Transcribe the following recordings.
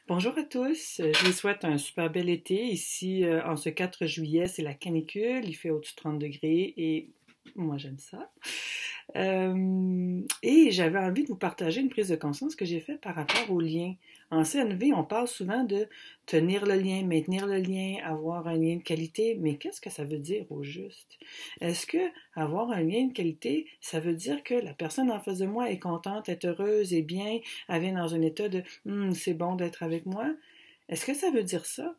Bonjour à tous, je vous souhaite un super bel été. Ici, en ce 4 juillet, c'est la canicule, il fait au-dessus de 30 degrés et moi j'aime ça. Et j'avais envie de vous partager une prise de conscience que j'ai faite par rapport au lien. En CNV, on parle souvent de tenir le lien, maintenir le lien, avoir un lien de qualité, mais qu'est-ce que ça veut dire au juste? Est-ce que avoir un lien de qualité, ça veut dire que la personne en face de moi est contente, est heureuse, est bien, elle vient dans un état de c'est bon d'être avec moi? Est-ce que ça veut dire ça?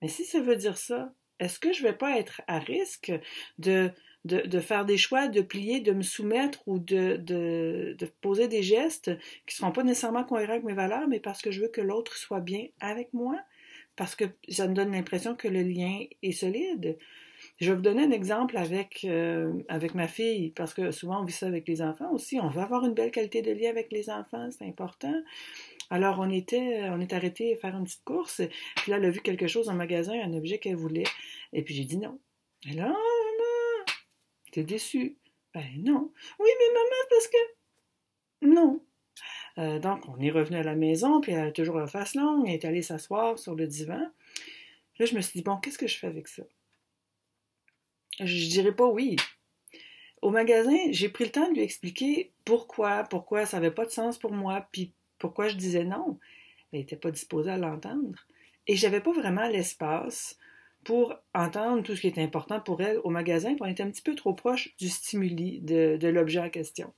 Mais si ça veut dire ça, est-ce que je vais pas être à risque de, de faire des choix, de plier, de me soumettre ou de poser des gestes qui ne seront pas nécessairement cohérents avec mes valeurs, mais parce que je veux que l'autre soit bien avec moi? Parce que ça me donne l'impression que le lien est solide. Je vais vous donner un exemple avec ma fille, parce que souvent on vit ça avec les enfants aussi. On veut avoir une belle qualité de lien avec les enfants, c'est important. Alors on est arrêté à faire une petite course, puis là elle a vu quelque chose dans le magasin, un objet qu'elle voulait, et puis j'ai dit non. Elle a, oh maman, t'es déçue. Ben non. Oui mais maman, parce que non. Donc on est revenu à la maison, puis elle a toujours la face longue, elle est allée s'asseoir sur le divan. Là je me suis dit bon, qu'est-ce que je fais avec ça? Je dirais pas oui. Au magasin, j'ai pris le temps de lui expliquer pourquoi ça n'avait pas de sens pour moi, puis pourquoi je disais non. Elle n'était pas disposée à l'entendre. Et j'avais pas vraiment l'espace pour entendre tout ce qui était important pour elle au magasin, puis on était un petit peu trop proche du stimuli de l'objet en question.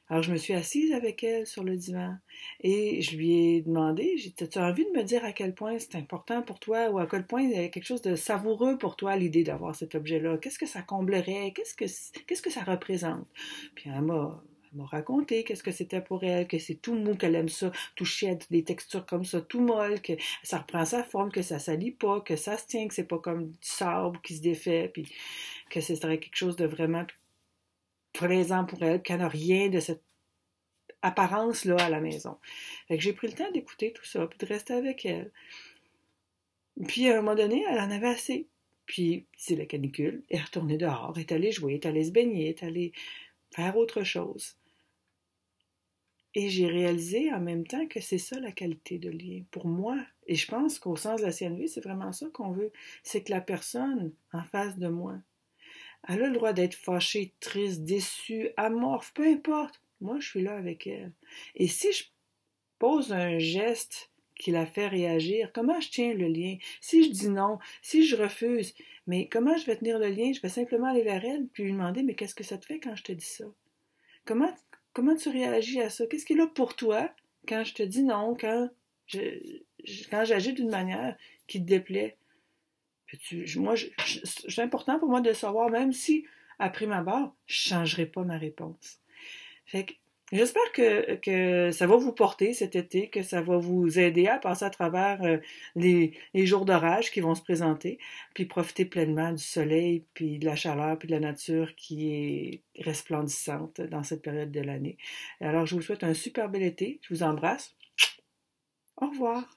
Alors, je me suis assise avec elle sur le divan et je lui ai demandé, as-tu envie de me dire à quel point c'est important pour toi ou à quel point il y a quelque chose de savoureux pour toi l'idée d'avoir cet objet-là? Qu'est-ce que ça comblerait? Qu'est-ce que ça représente? Puis elle m'a raconté qu'est-ce que c'était pour elle, que c'est tout mou, qu'elle aime ça, toucher à des textures comme ça, tout molle, que ça reprend sa forme, que ça salit pas, que ça se tient, que c'est pas comme du sable qui se défait, puis que ce serait quelque chose de vraiment présent pour elle, qu'elle n'a rien de cette apparence-là à la maison. Fait que j'ai pris le temps d'écouter tout ça, puis de rester avec elle. Puis à un moment donné, elle en avait assez. Puis c'est la canicule, elle est retournée dehors, elle est allée jouer, elle est allée se baigner, elle est allée faire autre chose. Et j'ai réalisé en même temps que c'est ça la qualité de lien pour moi. Et je pense qu'au sens de la CNV, c'est vraiment ça qu'on veut. C'est que la personne en face de moi, elle a le droit d'être fâchée, triste, déçue, amorphe, peu importe. Moi, je suis là avec elle. Et si je pose un geste qui la fait réagir, comment je tiens le lien? Si je dis non, si je refuse, mais comment je vais tenir le lien? Je vais simplement aller vers elle puis lui demander, mais qu'est-ce que ça te fait quand je te dis ça? Comment, comment tu réagis à ça? Qu'est-ce qui est là pour toi quand je te dis non, je, quand j'agis d'une manière qui te déplaît? C'est important pour moi de savoir, même si, après ma barre, je ne changerai pas ma réponse. Fait que j'espère que ça va vous porter cet été, que ça va vous aider à passer à travers les jours d'orage qui vont se présenter, puis profiter pleinement du soleil, puis de la chaleur, puis de la nature qui est resplendissante dans cette période de l'année. Alors, je vous souhaite un super bel été. Je vous embrasse. Au revoir.